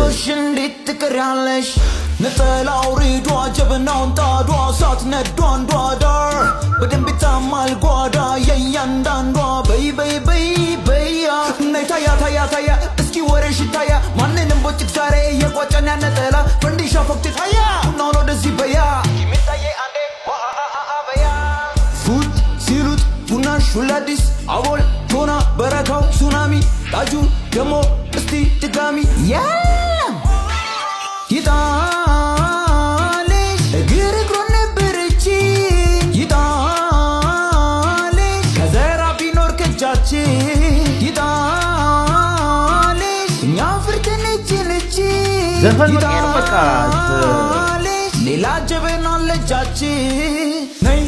ጎሽ እንዴት ትቀሪያለሽ ነጠላው ሪዷ ጀበናውን ጣዷ ሳት ነዷ አንዷ ዳር በደንብ ይታማል ጓዳ የእያንዳንዷ በይ በይ በይ በያ ነይ ታያ ታያ ታያ እስኪ ወሬሽ ታያ ማንንም ቦጭቅ ዛሬ የቋጨን ያነጠላ ፈንዲሻ ፎክት ታያ ቡናውን ወደዚህ በያ ሚታየ አንዴ በያ ፉት ሲሉት ቡናሽ ሁላዲስ አቦል ቶና በረካው ሱናሚ ታጁ ደሞ እስቲ ድጋሚ ይጣልሽ እግር እግሩን ነበረች ይጣልሽ ከዘራ ቢኖር ከጃችን ይጣልሽ እኛ ፍርትን እችልች ይጣልሽ ሌላ ጀበና ለጃችን ነይ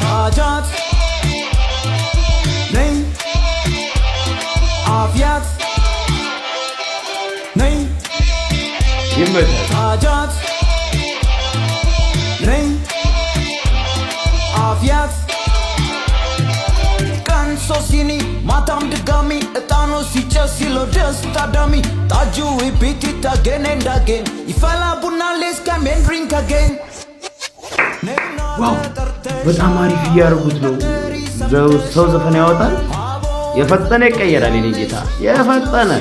ታጃት ነይ አፍያት ነይ ታጃት ነይ አፍያት ቀን ሶሲኒ ማታም ድጋሚ እጣኑ ሲጨስ ሲለው ደስታ ዳሚ ታጁ ሪፒት ኢት አጌን ኤንድ አጌን ይፈላ ቡና ሌስ ካም ኤንድ ድሪንክ አጌን ዋው በጣም አሪፍ እያደረጉት ነው ሰው ዘፈን ያወጣል የፈጠነ ይቀየራል የኔ ጌታ የፈጠነ